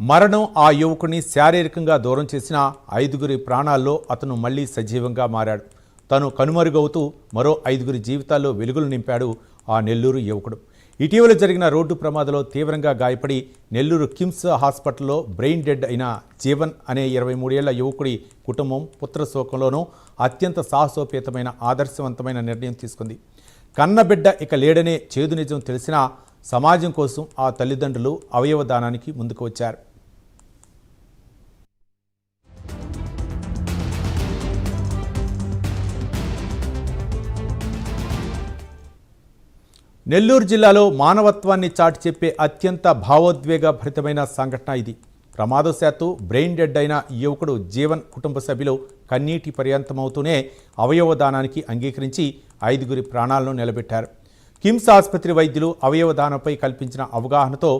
మరణం ఆ యువకుని శారీరకంగా దూరం చేసిన 5గురి ప్రాణాల్లో అతను మళ్లీ సజీవంగా మారాడు. తను కనుమరుగవుతూ మరో 5గురి జీవితాల్లో వెలుగులు నింపాడు ఆ నెల్లూరు యువకుడు. ఇటీవల జరిగిన రోడ్డు ప్రమాదంలో తీవ్రంగా గాయపడి నెల్లూరు కిమ్స్ హాస్పిటల్లో బ్రెయిన్ డెడ్ అయిన జీవన్ అనే 23 ఏళ్ల యువకుడి కుటుంబం పుత్రశోకంలోనూ అత్యంత సాహసోపేతమైన ఆదర్శవంతమైన నిర్ణయం తీసుకుంది. కన్నబిడ్డ ఇక లేడనే చేదు నిజం తెలిసినా సమాజం కోసం ఆ తల్లిదండ్రులు అవయవ దానానికి ముందుకు వచ్చారు. నెల్లూరు జిల్లాలో మానవత్వాన్ని చాటి చెప్పే అత్యంత భావోద్వేగభరితమైన సంఘటన ఇది. ప్రమాదవశాత్తు బ్రెయిన్ డెడ్ అయిన యువకుడు జీవన్ కుటుంబ సభ్యులు కన్నీటి పర్యంతమవుతూనే అవయవ దానానికి అంగీకరించి 5గురి ప్రాణాలను నిలబెట్టారు. కిమ్స్ ఆసుపత్రి వైద్యులు అవయవ దానంపై కల్పించిన అవగాహనతో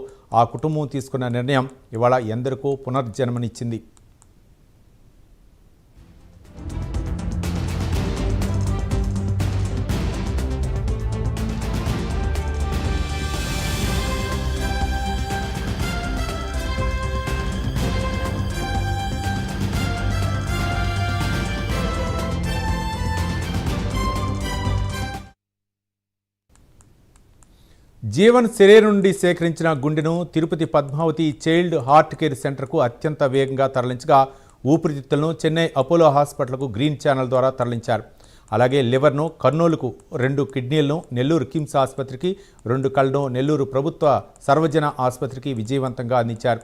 ఆ కుటుంబం తీసుకున్న నిర్ణయం ఇవాళ ఎందరికో పునర్జన్మనిచ్చింది. జీవన్ శరీరం నుండి సేకరించిన గుండెను Tirupati Padmavati child heart care సెంటర్కు అత్యంత వేగంగా తరలించగా ఊపిరితిత్తులను చెన్నై అపోలో హాస్పిటల్కు గ్రీన్ ఛానల్ ద్వారా తరలించారు. అలాగే లివర్ను కర్నూలుకు, 2 కిడ్నీలను నెల్లూరు కిమ్స్ ఆసుపత్రికి, 2 కళ్లను నెల్లూరు ప్రభుత్వ సర్వజన ఆసుపత్రికి విజయవంతంగా అందించారు.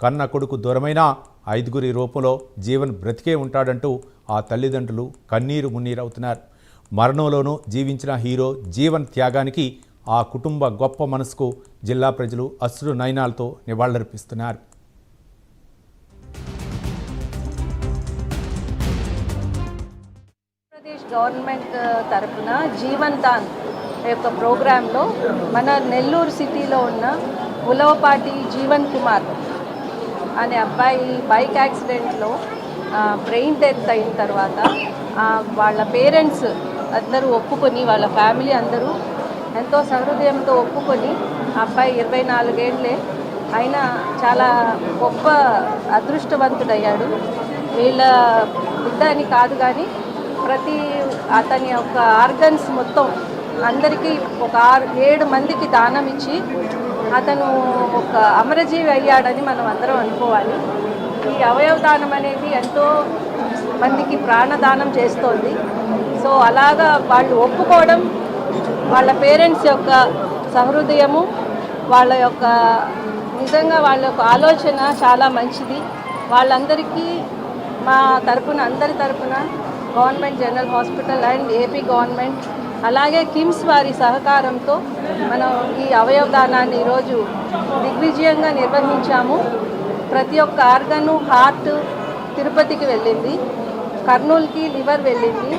కన్న కొడుకు దూరమైన 5గురి రూపంలో జీవన్ బ్రతికే ఉంటాడంటూ ఆ తల్లిదండ్రులు కన్నీరు మున్నీరవుతున్నారు. మరణంలోనూ జీవించిన హీరో జీవన్ త్యాగానికి ఆ కుటుంబ గొప్ప మనసుకు జిల్లా ప్రజలు అశ్రు నయనాలతో నివాళులర్పిస్తున్నారు. ఆంధ్రప్రదేశ్ గవర్నమెంట్ తరఫున జీవన్ దాన్ యొక్క ప్రోగ్రాంలో మన నెల్లూరు సిటీలో ఉన్న ఉలవపాటి జీవన్ కుమార్ అనే అబ్బాయి బైక్ యాక్సిడెంట్లో బ్రెయిన్ డెత్ అయిన తర్వాత వాళ్ళ పేరెంట్స్ అందరూ ఒప్పుకొని, వాళ్ళ ఫ్యామిలీ అందరూ ఎంతో సహృదయంతో ఒప్పుకొని, అబ్బాయి 24 ఏళ్ళే అయినా చాలా గొప్ప అదృష్టవంతుడయ్యాడు. వీళ్ళ బిడ్డ అని కాదు కానీ అతని యొక్క ఆర్గన్స్ మొత్తం అందరికీ ఒక 7 మందికి దానం ఇచ్చి అతను ఒక అమరజీవి అయ్యాడని మనం అందరం అనుకోవాలి. ఈ అవయవ దానం అనేది ఎంతో మందికి ప్రాణదానం చేస్తోంది. సో అలాగా వాళ్ళు ఒప్పుకోవడం, వాళ్ళ పేరెంట్స్ యొక్క సహృదయము, వాళ్ళ యొక్క నిజంగా వాళ్ళ యొక్క ఆలోచన చాలా మంచిది. వాళ్ళందరికీ మా తరపున, అందరి తరపున government general hospital and AP government అలాగే కిమ్స్ వారి సహకారంతో మనం ఈ అవయవ దానాన్ని ఈరోజు దిగ్విజయంగా నిర్వహించాము. ప్రతి ఒక్క ఆర్గను, హార్ట్ తిరుపతికి వెళ్ళింది, కర్నూలుకి లివర్ వెళ్ళింది,